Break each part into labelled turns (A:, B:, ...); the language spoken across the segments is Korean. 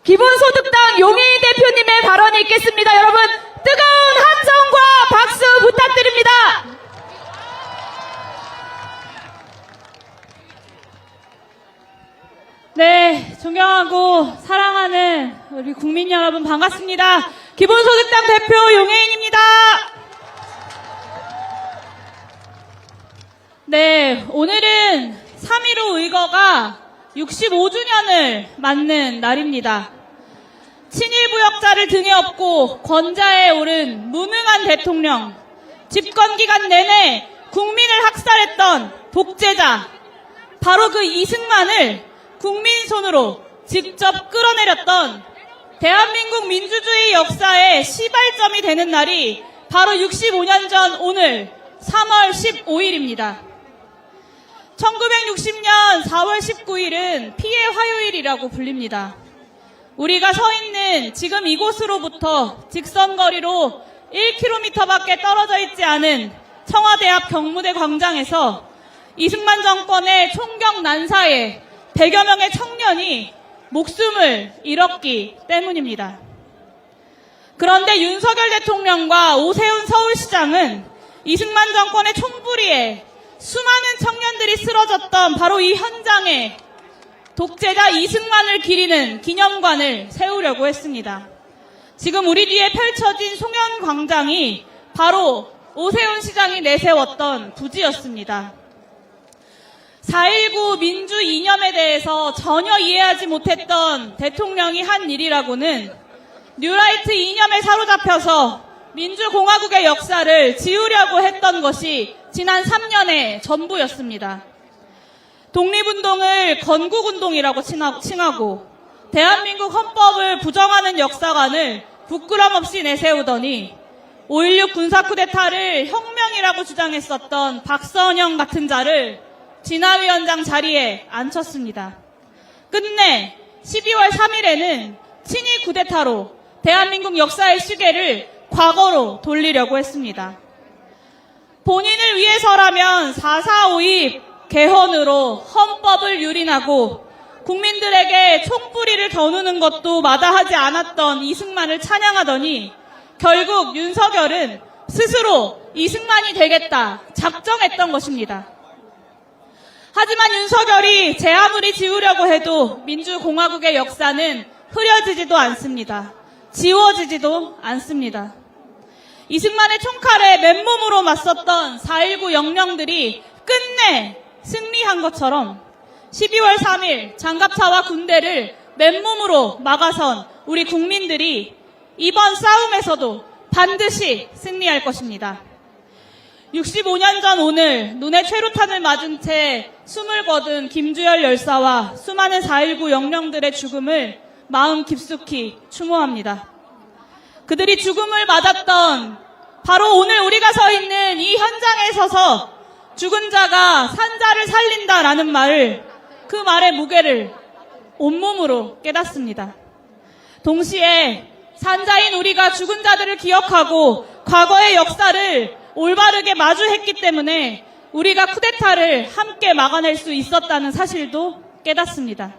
A: 기본소득당 용혜인 대표님의 발언이 있겠습니다. 여러분 뜨거운 함성과 박수 부탁드립니다. 네, 존경하고 사랑하는 우리 국민 여러분 반갑습니다. 기본소득당 대표 용혜인입니다. 네, 오늘은 3.15 의거가 65주년을 맞는 날입니다. 친일부역자를 등에 업고 권좌에 오른 무능한 대통령, 집권기간 내내 국민을 학살했던 독재자, 바로 그 이승만을 국민 손으로 직접 끌어내렸던 대한민국 민주주의 역사의 시발점이 되는 날이 바로 65년 전 오늘 3월 15일입니다. 1960년 4월 19일은 피해 화요일이라고 불립니다. 우리가 서 있는 지금 이곳으로부터 직선거리로 1km밖에 떨어져 있지 않은 청와대 앞 경무대 광장에서 이승만 정권의 총격 난사에 100여 명의 청년이 목숨을 잃었기 때문입니다. 그런데 윤석열 대통령과 오세훈 서울시장은 이승만 정권의 총부리에 수많은 청년들이 쓰러졌던 바로 이 현장에 독재자 이승만을 기리는 기념관을 세우려고 했습니다. 지금 우리 뒤에 펼쳐진 송현광장이 바로 오세훈 시장이 내세웠던 부지였습니다. 4.19 민주 이념에 대해서 전혀 이해하지 못했던 대통령이 한 일이라고는 뉴라이트 이념에 사로잡혀서 민주공화국의 역사를 지우려고 했던 것이 지난 3년의 전부였습니다. 독립운동을 건국운동이라고 칭하고 대한민국 헌법을 부정하는 역사관을 부끄럼 없이 내세우더니 5.16 군사쿠데타를 혁명이라고 주장했었던 박선영 같은 자를 진화위원장 자리에 앉혔습니다. 끝내 12월 3일에는 친일 쿠데타로 대한민국 역사의 시계를 과거로 돌리려고 했습니다. 본인을 위해서라면 4.4.5.2 개헌으로 헌법을 유린하고 국민들에게 총부리를 겨누는 것도 마다하지 않았던 이승만을 찬양하더니 결국 윤석열은 스스로 이승만이 되겠다 작정했던 것입니다. 하지만 윤석열이 제 아무리 지우려고 해도 민주공화국의 역사는 흐려지지도 않습니다. 지워지지도 않습니다. 이승만의 총칼에 맨몸으로 맞섰던 4.19 영령들이 끝내 승리한 것처럼 12월 3일 장갑차와 군대를 맨몸으로 막아선 우리 국민들이 이번 싸움에서도 반드시 승리할 것입니다. 65년 전 오늘 눈에 최루탄을 맞은 채 숨을 거둔 김주열 열사와 수많은 4.19 영령들의 죽음을 마음 깊숙이 추모합니다. 그들이 죽음을 맞았던 바로 오늘 우리가 서 있는 이 현장에 서서 죽은 자가 산자를 살린다라는 말을, 그 말의 무게를 온몸으로 깨닫습니다. 동시에 산자인 우리가 죽은 자들을 기억하고 과거의 역사를 올바르게 마주했기 때문에 우리가 쿠데타를 함께 막아낼 수 있었다는 사실도 깨닫습니다.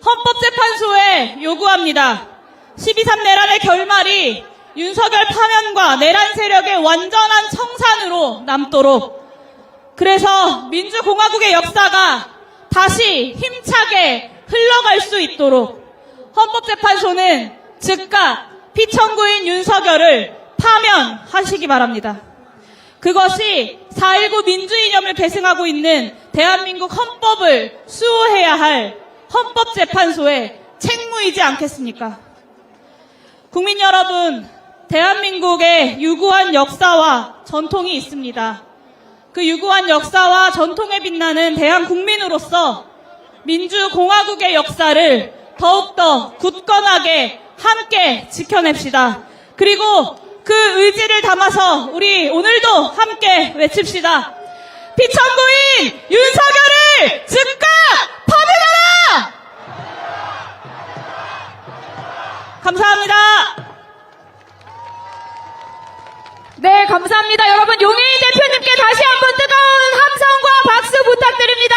A: 헌법재판소에 요구합니다. 12.3 내란의 결말이 윤석열 파면과 내란 세력의 완전한 청산으로 남도록, 그래서 민주공화국의 역사가 다시 힘차게 흘러갈 수 있도록 헌법재판소는 즉각 피청구인 윤석열을 파면하시기 바랍니다. 그것이 4.19 민주이념을 계승하고 있는 대한민국 헌법을 수호해야 할 헌법재판소의 책무이지 않겠습니까? 국민 여러분, 대한민국의 유구한 역사와 전통이 있습니다. 그 유구한 역사와 전통에 빛나는 대한국민으로서 민주공화국의 역사를 더욱더 굳건하게 함께 지켜냅시다. 그리고 그 의지를 담아서 우리 오늘도 함께 외칩시다. 피청구인 윤석열을 즉각 파면하라! 감사합니다.
B: 네, 감사합니다. 여러분, 용혜인 대표님께 다시 한번 뜨거운 함성과 박수 부탁드립니다.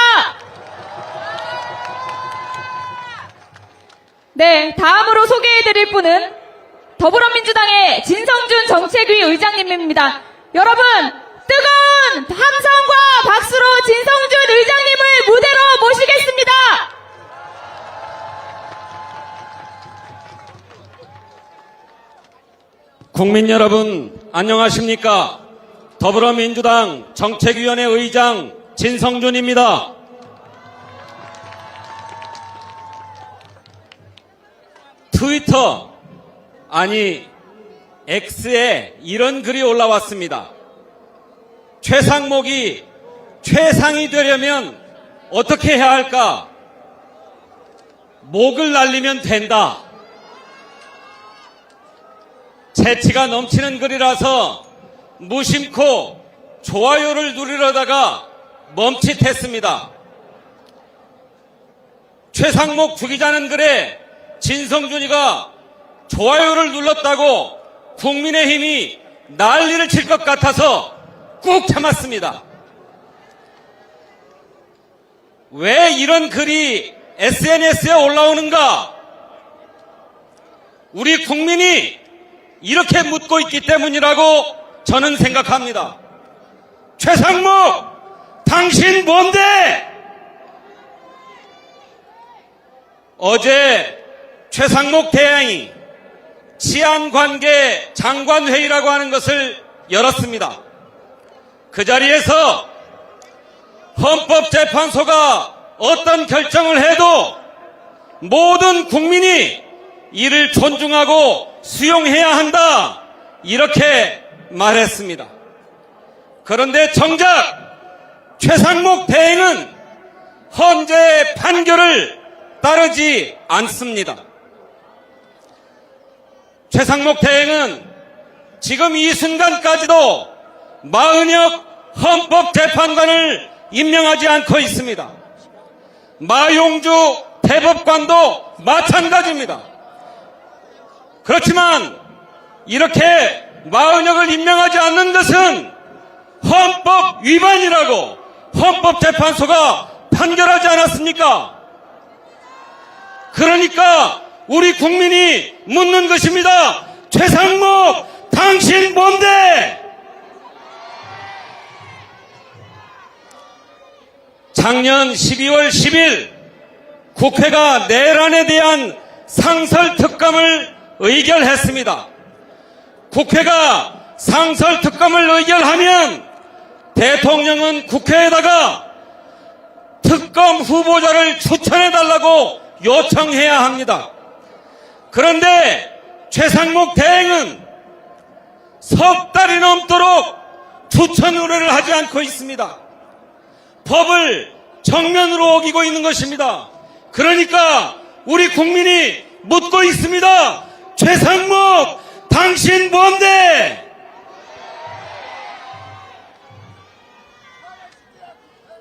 B: 네, 다음으로 소개해드릴 분은 더불어민주당의 진성준 정책위 의장님입니다. 여러분, 뜨거운 함성과 박수로 진성준 의장님을 무대로 모시겠습니다.
C: 국민 여러분, 안녕하십니까? 더불어민주당 정책위원회 의장 진성준입니다. 트위터, 아니 X에 이런 글이 올라왔습니다. 최상목이 최상이 되려면 어떻게 해야 할까? 목을 날리면 된다. 재치가 넘치는 글이라서 무심코 좋아요를 누르려다가 멈칫했습니다. 최상목 죽이자는 글에 진성준이가 좋아요를 눌렀다고 국민의힘이 난리를 칠 것 같아서 꾹 참았습니다. 왜 이런 글이 SNS에 올라오는가? 우리 국민이 이렇게 묻고 있기 때문이라고 저는 생각합니다. 최상목, 당신 뭔데? 어제 최상목 대행이 치안관계 장관회의라고 하는 것을 열었습니다. 그 자리에서 헌법재판소가 어떤 결정을 해도 모든 국민이 이를 존중하고 수용해야 한다, 이렇게 말했습니다. 그런데 정작 최상목 대행은 헌재의 판결을 따르지 않습니다. 최상목 대행은 지금 이 순간까지도 마은혁 헌법재판관을 임명하지 않고 있습니다. 마용주 대법관도 마찬가지입니다. 그렇지만 이렇게 마은혁을 임명하지 않는 것은 헌법 위반이라고 헌법재판소가 판결하지 않았습니까? 그러니까 우리 국민이 묻는 것입니다. 최상목, 당신 뭔데? 작년 12월 10일 국회가 내란에 대한 상설특검을 의결했습니다. 국회가 상설특검을 의결하면 대통령은 국회에다가 특검 후보자를 추천해달라고 요청해야 합니다. 그런데 최상목 대행은 석 달이 넘도록 추천 의뢰를 하지 않고 있습니다. 법을 정면으로 어기고 있는 것입니다. 그러니까 우리 국민이 묻고 있습니다. 최상목, 당신 뭔데?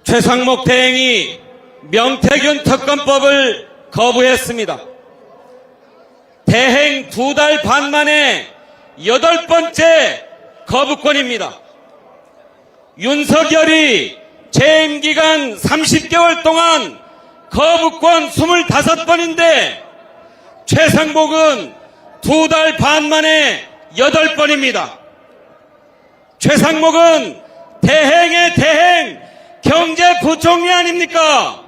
C: 최상목 대행이 명태균 특검법을 거부했습니다. 대행 2달 반 만에 8번째 거부권입니다. 윤석열이 재임 기간 30개월 동안 거부권 25번인데 최상목은 2달 반 만에 8번입니다. 최상목은 대행의 대행 경제부총리 아닙니까?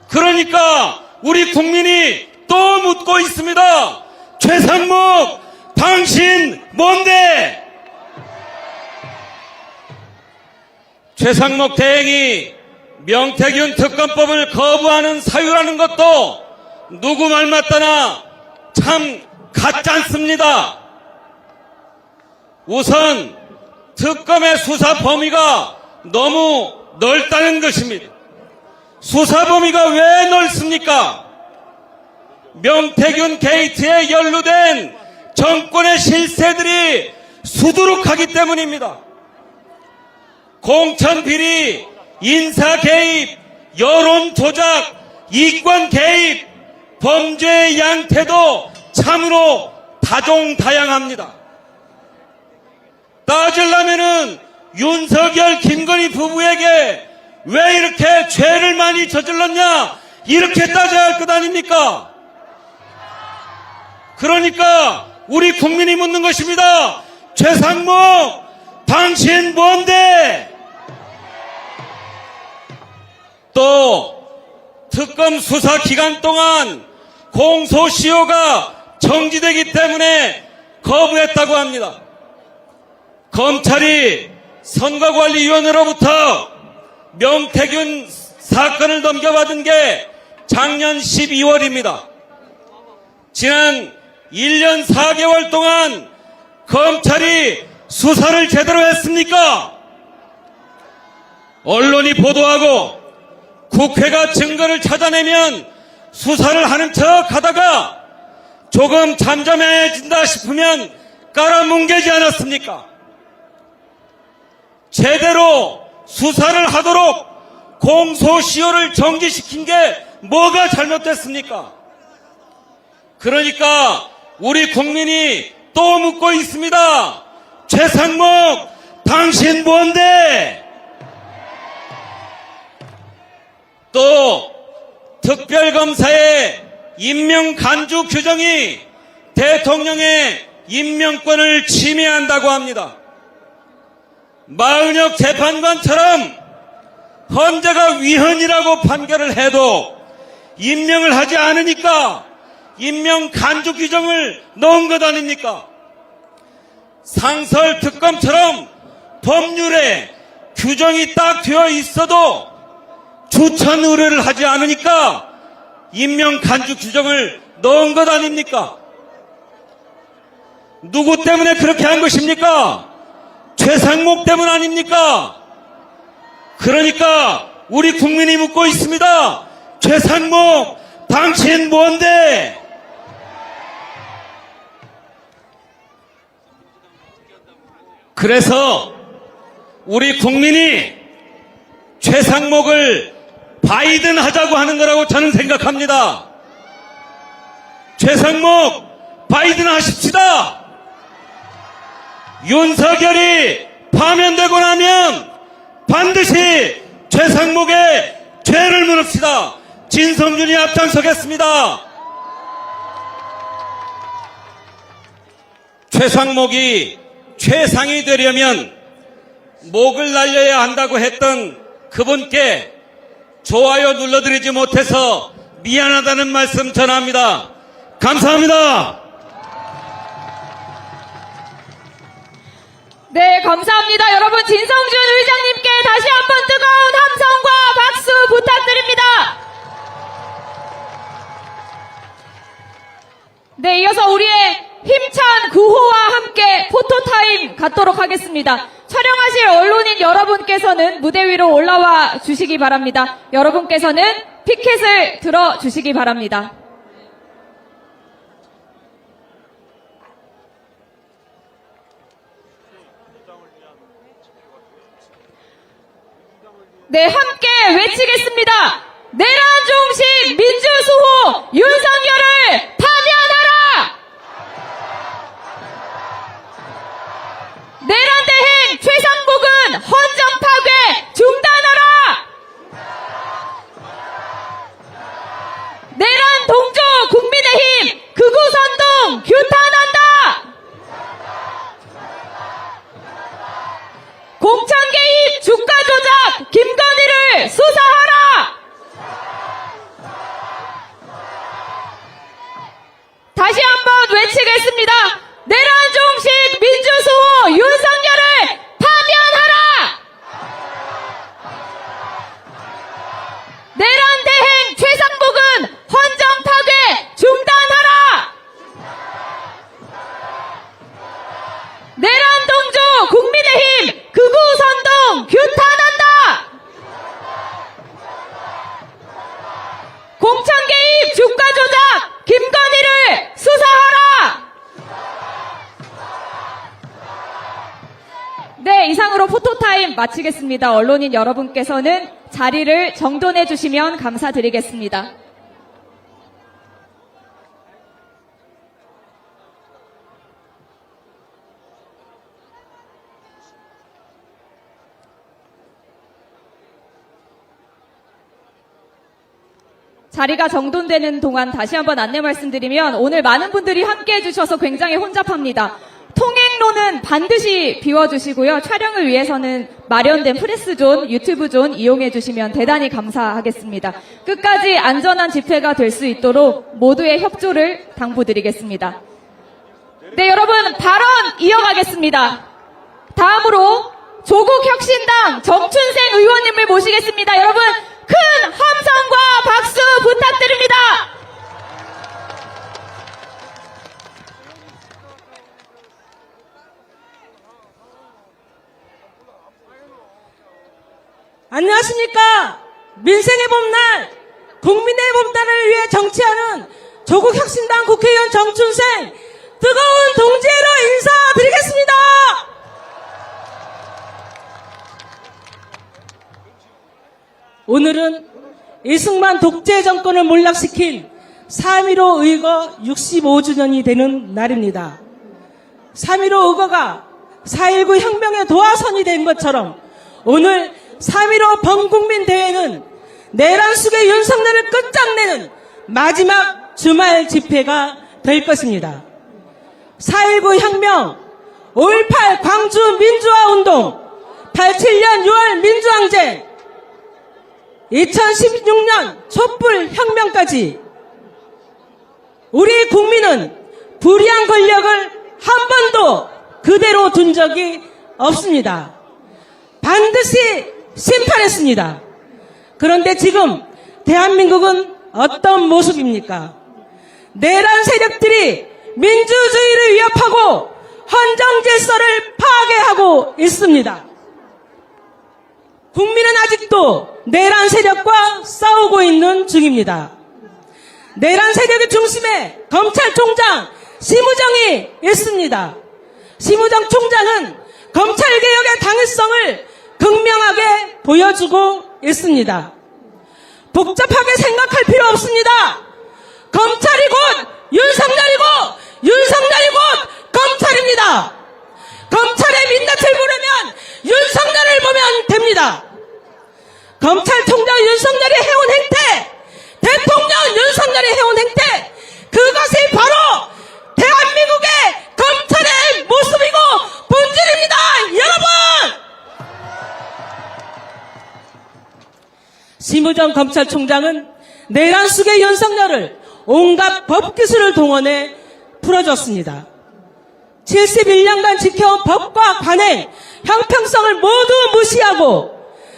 C: 그러니까 우리 국민이 또 묻고 있습니다. 최상목, 당신 뭔데? 최상목 대행이 명태균 특검법을 거부하는 사유라는 것도 누구 말 맞다나 참 가짜않습니다. 우선 특검의 수사 범위가 너무 넓다는 것입니다. 수사 범위가 왜 넓습니까? 명태균 게이트에 연루된 정권의 실세들이 수두룩하기 때문입니다. 공천 비리, 인사 개입, 여론 조작, 이권 개입, 범죄의 양태도 참으로 다종다양합니다. 따지려면은 윤석열, 김건희 부부에게 왜 이렇게 죄를 많이 저질렀냐, 이렇게 따져야 할 것 아닙니까? 그러니까 우리 국민이 묻는 것입니다. 최상목, 당신 뭔데? 또 특검 수사 기간 동안 공소시효가 정지되기 때문에 거부했다고 합니다. 검찰이 선거관리위원회로부터 명태균 사건을 넘겨받은 게 작년 12월입니다. 지난 1년 4개월 동안 검찰이 수사를 제대로 했습니까? 언론이 보도하고 국회가 증거를 찾아내면 수사를 하는 척 하다가 조금 잠잠해진다 싶으면 깔아뭉개지 않았습니까? 제대로 수사를 하도록 공소시효를 정지시킨 게 뭐가 잘못됐습니까? 그러니까 우리 국민이 또 묻고 있습니다. 최상목, 당신 뭔데? 또 특별검사의 임명 간주 규정이 대통령의 임명권을 침해한다고 합니다. 마은혁 재판관처럼 헌재가 위헌이라고 판결을 해도 임명을 하지 않으니까 임명 간주 규정을 넣은 것 아닙니까? 상설 특검처럼 법률에 규정이 딱 되어 있어도 추천 의뢰를 하지 않으니까 임명 간주 규정을 넣은 것 아닙니까? 누구 때문에 그렇게 한 것입니까? 최상목 때문 아닙니까? 그러니까 우리 국민이 묻고 있습니다. 최상목, 당신 뭔데? 그래서 우리 국민이 최상목을 바이든 하자고 하는 거라고 저는 생각합니다. 최상목, 바이든 하십시다. 윤석열이 파면되고 나면 반드시 최상목의 죄를 물읍시다. 진성준이 앞장서겠습니다. 최상목이 최상이 되려면 목을 날려야 한다고 했던 그분께 좋아요 눌러드리지 못해서 미안하다는 말씀 전합니다. 감사합니다.
B: 네, 감사합니다. 여러분, 진성준 의장님께 다시 한번 뜨거운 함성과 박수 부탁드립니다. 네, 이어서 우리의 힘찬 구호와 함께 포토타임 갖도록 하겠습니다. 촬영하실 언론인 여러분께서는 무대 위로 올라와 주시기 바랍니다. 여러분께서는 피켓을 들어 주시기 바랍니다. 네, 함께 외치겠습니다. 내란 종식 민주수호 윤석열을 파면하라! 내란 대행 최상목은 헌정 파괴 중단하라! 내란 동조 국민의힘 극우 선동 규탄한다! 공천 개입 주가 조작 김건희를 수사하라! 다시 한번 외치겠습니다. 내란 종식 민주수호 윤석열을 파면하라! 내란 대행 최상목은 헌정 파괴 중단하라! 내란 동조 국민의힘 극우 선동 규탄한다! 공천 개입 주가 조작 김건희를 수사하라! 네, 이상으로 포토타임 마치겠습니다. 언론인 여러분께서는 자리를 정돈해 주시면 감사드리겠습니다. 자리가 정돈되는 동안 다시 한번 안내 말씀드리면 오늘 많은 분들이 함께해 주셔서 굉장히 혼잡합니다. 통행로는 반드시 비워주시고요. 촬영을 위해서는 마련된 프레스존, 유튜브존 이용해 주시면 대단히 감사하겠습니다. 끝까지 안전한 집회가 될 수 있도록 모두의 협조를 당부드리겠습니다. 네, 여러분 발언 이어가겠습니다. 다음으로 조국혁신당 정춘생 의원님을 모시겠습니다. 여러분 큰 함성과 박수 부탁드립니다.
D: 안녕하십니까. 민생의 봄날, 국민의 봄날을 위해 정치하는 조국혁신당 국회의원 정춘생 뜨거운 동지애로 인사드리겠습니다. 오늘은 이승만 독재 정권을 몰락시킨 3.15 의거 65주년이 되는 날입니다. 3.15 의거가 4.19 혁명의 도화선이 된 것처럼 오늘 3.15 범국민 대회는 내란 속의 윤석열을 끝장내는 마지막 주말 집회가 될 것입니다. 4.19 혁명, 5.18 광주 민주화운동, 87년 6월 민주항쟁, 2016년 촛불 혁명까지 우리 국민은 불의한 권력을 한 번도 그대로 둔 적이 없습니다. 반드시 심판했습니다. 그런데 지금 대한민국은 어떤 모습입니까? 내란 세력들이 민주주의를 위협하고 헌정 질서를 파괴하고 있습니다. 국민은 아직도 내란 세력과 싸우고 있는 중입니다. 내란 세력의 중심에 검찰총장 심우정이 있습니다. 심우정 총장은 검찰개혁의 당위성을 극명하게 보여주고 있습니다. 복잡하게 생각할 필요 없습니다. 검찰이 곧 윤석열이고 윤석열이 곧 검찰입니다. 검찰의 민낯을 보려면 윤석열을 보면 됩니다. 검찰총장 윤석열이 해온 행태, 대통령 윤석열이 해온 행태, 그것이 바로 대한민국의 검찰의 모습이고 본질입니다. 여러분! 심우정 검찰총장은 내란 속의 윤석열을 온갖 법기술을 동원해 풀어줬습니다. 71년간 지켜온 법과 관행, 형평성을 모두 무시하고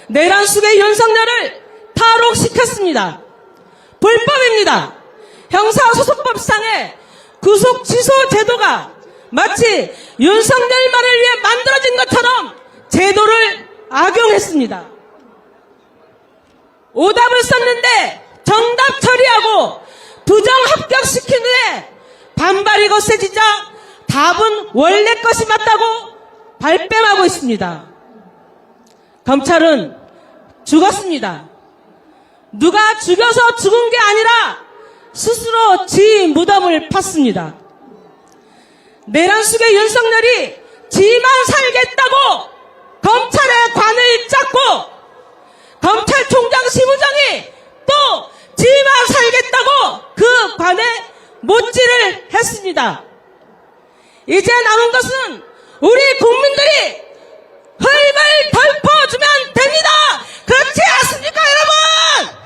D: 내란 속의 윤석열을 탈옥시켰습니다. 불법입니다. 형사소송법상의 구속 취소 제도가 마치 윤석열만을 위해 만들어진 것처럼 제도를 악용했습니다. 오답을 썼는데 정답 처리하고 부정 합격시킨 후에 반발이 거세지자 답은 원래 것이 맞다고 발뺌하고 있습니다. 검찰은 죽었습니다. 누가 죽여서 죽은 게 아니라 스스로 지 무덤을 팠습니다. 내란 속의 윤석열이 지만 살겠다고 검찰의 관을 짰고 검찰총장 심우정이 또 지만 살겠다고 그 관에 못질을 했습니다. 이제 남은 것은 우리 국민들이 흙을 덮어주면 됩니다. 그렇지 않습니까, 여러분?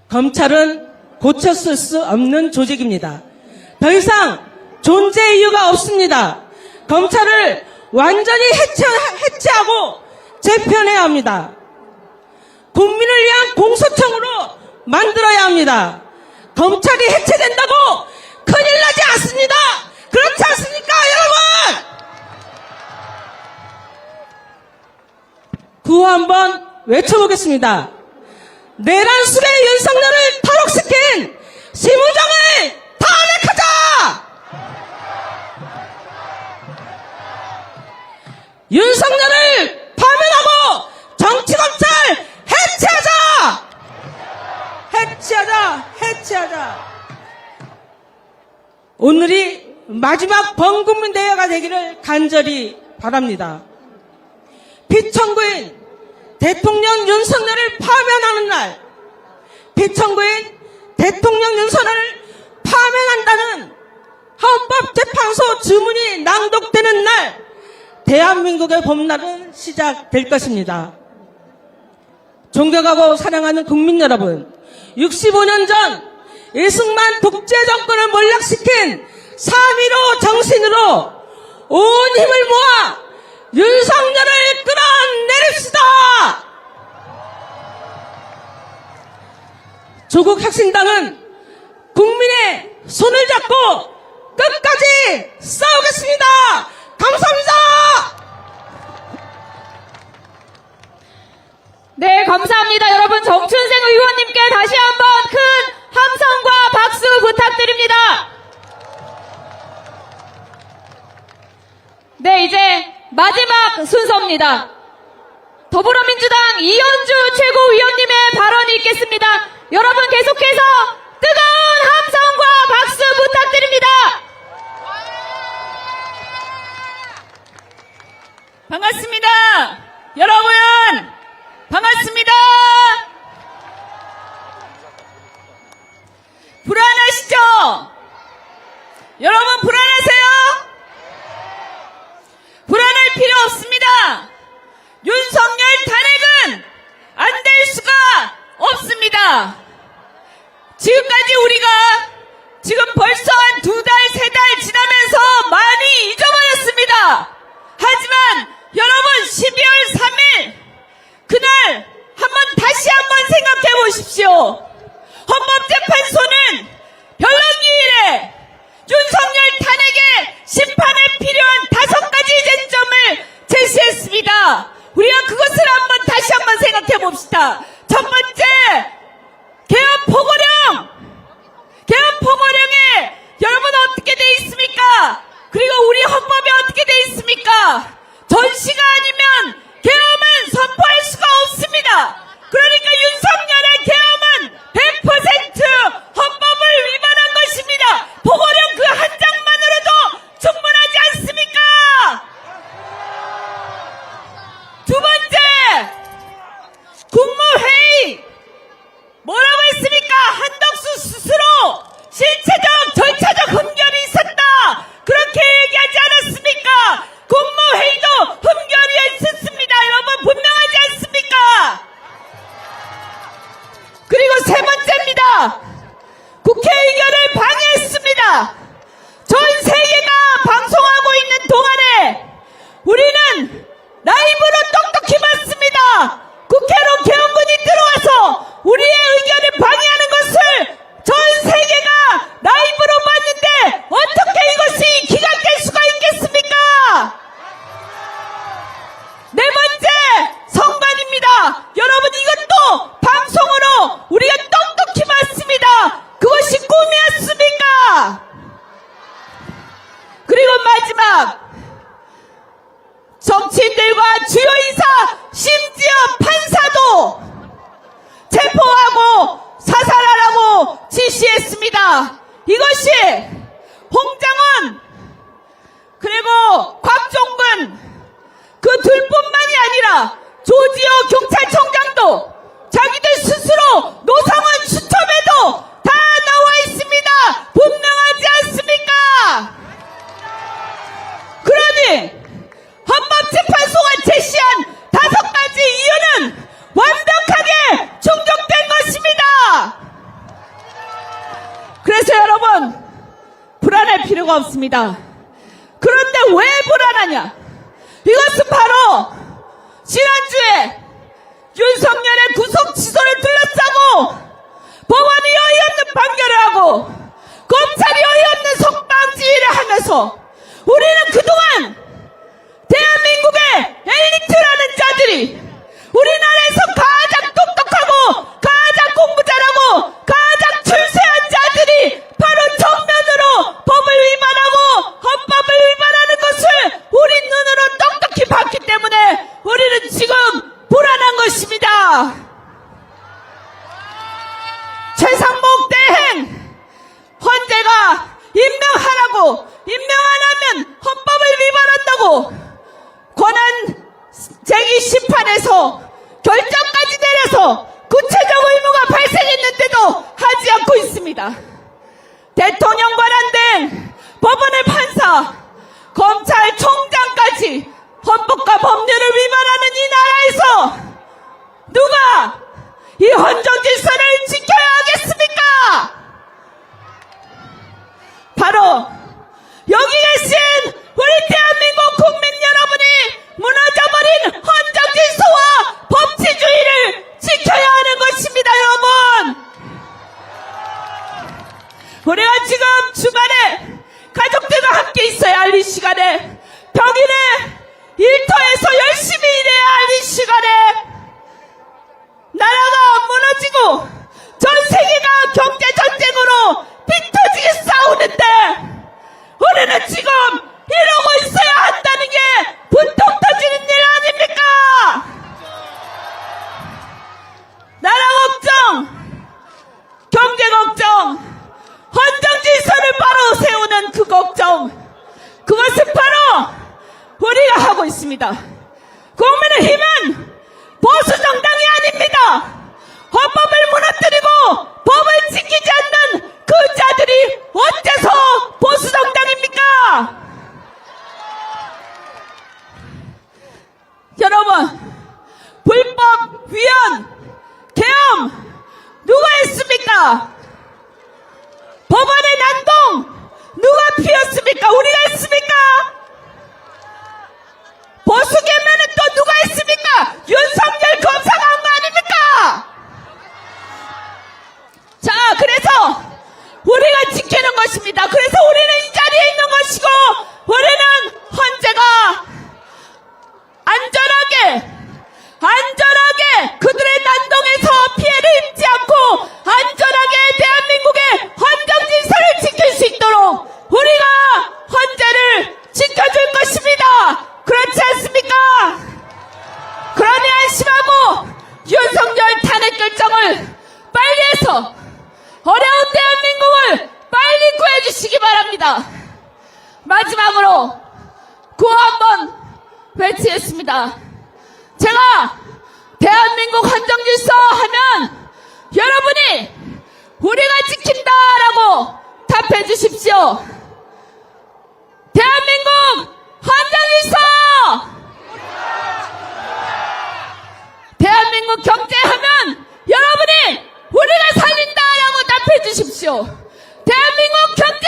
D: 검찰은 고쳤을 수 없는 조직입니다. 더 이상 존재 이유가 없습니다. 검찰을 완전히 해체하고 재편해야 합니다. 국민을 위한 공소청으로 만들어야 합니다. 검찰이 해체된다고 큰일 나지 않습니다. 그렇지 않습니까, 여러분? 구호 한번 외쳐보겠습니다. 내란 속의 윤석열을 탈옥시킨 심우정을 탄핵하자! 윤석열을 파면하고 정치검찰 해체하자! 해체하자! 오늘이 마지막 범국민 대회가 되기를 간절히 바랍니다. 피청구인 대통령 윤석열을 파면하는 날, 피청구인 대통령 윤석열을 파면한다는 헌법재판소 주문이 낭독되는 날, 대한민국의 봄날은 시작될 것입니다. 존경하고 사랑하는 국민 여러분, 65년 전 이승만 독재 정권을 몰락시킨 3.15 정신으로 온 힘을 모아 윤석열을 끌어내립시다! 조국 혁신당은 국민의 손을 잡고 끝까지 싸우겠습니다! 감사합니다!
B: 네, 감사합니다. 여러분, 정춘생 의원님께 다시 한번 큰 함성과 박수 부탁드립니다. 네, 이제 마지막 순서입니다. 더불어민주당 이현주 최고위원님의 발언이 있겠습니다. 여러분 계속해서 뜨거운 함성과 박수 부탁드립니다.
A: 반갑습니다. 여러분, 반갑습니다. 불안하시죠? 여러분 불안하세요? 불안할 필요 없습니다. 윤석열 탄핵은 안 될 수가 없습니다. 지금까지 우리가 지금 벌써 한 2달, 3달 지나면서 많이 잊어버렸습니다. 하지만 여러분 12월 3일 그날 다시 한번 생각해 보십시오. 헌법재판소는 변론기일에 윤석열 탄핵의 심판에 필요한 5가지 쟁점을 제시했습니다. 우리가 그것을 다시 한번 생각해 봅시다. 첫 번째, 개헌 포고령. 개헌 포고령에 여러분 어떻게 돼 있습니까? 그리고 우리 헌법에 어떻게 돼 있습니까? 전시가 아니면 계엄은 선포할 수가 없습니다. 그러니까 윤석열의 계엄은 100% 헌법을 위반한 것입니다. 보고령 그 한 장만으로도 충분하지 않습니까? 두 번째, 국무회의. 뭐라고 했습니까? 한덕수 스스로 실체적, 절차적 흠결이 있었다. 그렇게 얘기하지 않았습니까? 국무회의도 흠결이 있었습니다. 여러분 분명하지 않습니까? 그리고 세 번째입니다. 국회 의결을 방해했습니다. 전 세계가 방송하고 있는 동안에 우리는 라이브로 똑똑히 봤습니다. 국회로 개헌군이 들어와서 우리의 의견을 방해하는 것을 전 세계가 라이브로 봤는데 어떻게 이것이 기각될 수가 있겠습니까? 네 번째, 선관입니다. 여러분 이것도 방송으로 우리가 똑똑히 봤습니다. 그것이 꿈이었습니까? 그리고 마지막, 정치인들과 주요 인사, 심지어 판사도 체포하고 사살하라고 지시했습니다. 이것이 홍장원 그리고 곽종근 그 둘뿐만이 아니라 조지호 경찰청장도 자기들 스스로 노상원 수첩에도 다 나와 있습니다. 분명하지 않습니까? 그러니 헌법재판소가 제시한 5가지 이유는 완벽하게 충족된 것입니다. 그래서 여러분 불안할 필요가 없습니다. 그런데 왜 불안하냐? 이것은 바로 지난주에 윤석열의 구속 취소를 둘러싸고 법원이 어이없는 판결을 하고 검찰이 어이없는 석방지휘를 하면서 우리는 그동안 대한민국의 엘리트라는 자들이 우리나라에서 가장 똑똑하고 가장 공부 잘하고 가장 출세한 자들이 바로 정면으로 법을 위반하고 헌법을 위반하는 것을 우리 눈으로 똑똑히 봤기 때문에 우리는 지금 불안한 것입니다. 최상목 대행 헌재가 임명하라고, 임명 안 하면 헌법을 위반한다고 권한 제기 심판에서 결국 있습니다. 대통령 관한 등 법원의 판사, 검찰총장까지 헌법과 법률을 위반하는 이 나라에서 누가 이 헌정 질서를 지켜야 하겠습니까? 바로 여기 계신 우리 대한민국 국민 여러분이 무너져버린 헌정 질서와 법치주의를 지켜야 하는 것입니다, 여러분. 우리가 지금 주말에 가족들과 함께 있어야 할 이 시간에, 평일에 일터에서 열심히 일해야 할 이 시간에 나라가 무너지고 전 세계가 경제전쟁으로 삐뚤지게 싸우는데 우리는 지금 이러고 있어야 한다는 게 분통 터지는 일 아닙니까? 나라 걱정, 경제 걱정, 헌정 질서를 바로 세우는 그 걱정, 그것은 바로 우리가 하고 있습니다. 국민의힘은 보수 정당이 아닙니다. 헌법을 무너뜨리고 법을 지키지 않는 그 자들이 어째서 보수 정당입니까? 여러분, 불법 위헌 계엄 누가 했습니까? 법원의 난동 누가 피웠습니까? 우리가 했습니까? 보수 개면은 또 누가 했습니까? 윤석열 검사가 한 거 아닙니까? 자, 그래서 우리가 지키는 것입니다. 그래서 우리는 이 자리에 있는 것이고, 우리는 헌재가 안전하게 그들의 난동에서 피해를 입지 않고 안전하게 대한민국의 헌정 질서를 지킬 수 있도록 우리가 헌재를 지켜줄 것입니다. 그렇지 않습니까? 그러니 안심하고 윤석열 탄핵 결정을 빨리 해서 어려운 대한민국을 빨리 구해주시기 바랍니다. 마지막으로 구호 한번 외치겠습니다. 제가 대한민국 헌정질서 하면 여러분이 우리가 지킨다라고 답해 주십시오. 대한민국 헌정질서! 대한민국 경제하면 여러분이 우리가 살린다라고 답해 주십시오. 대한민국 경제!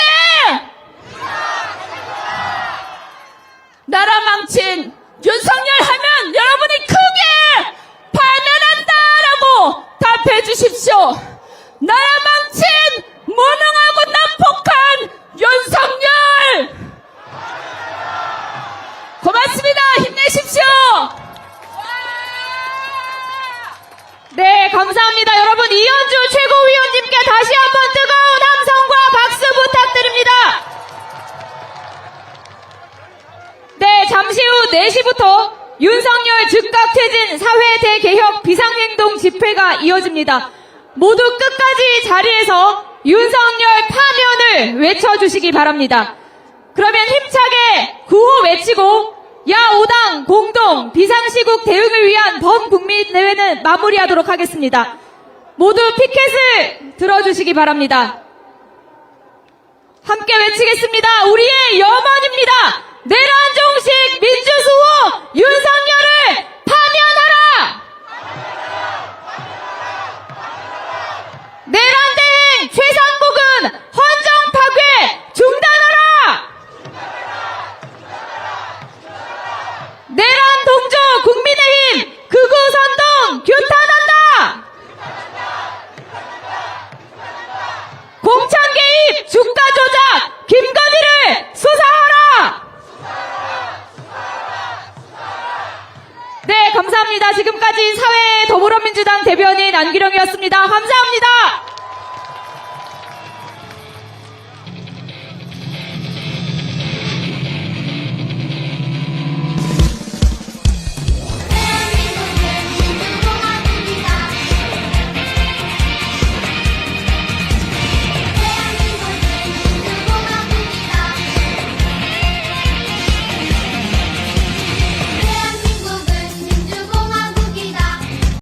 A: 나라 망친 윤석열 하면 여러분이 크게 파면한다라고 답해 주십시오. 나라 망친 무능하고 난폭한 윤석열! 고맙습니다. 힘내십시오.
B: 네, 감사합니다. 여러분, 이현주 최고위원님께 다시 한번 뜨거운 함성과 박수 부탁드립니다. 네, 잠시 후 4시부터 윤석열 즉각 퇴진 사회 대개혁 비상행동 집회가 이어집니다. 모두 끝까지 자리에서 윤석열 파면을 외쳐주시기 바랍니다. 그러면 힘차게 구호 외치고 야5당 공동 비상시국 대응을 위한 범국민대회는 마무리하도록 하겠습니다. 모두 피켓을 들어주시기 바랍니다. 함께 외치겠습니다. 우리의 염원입니다. 내란종식 민주수호 윤석열을 파면하라! 내란대행 최상국은 헌정 파괴 중단하라! 내란 동조 국민의힘 극우 선동 규탄한다! 공천 개입 주가 조작 김건희를 수사하라! 네, 감사합니다. 지금까지 사회 더불어민주당 대변인 안기령이었습니다. 감사합니다.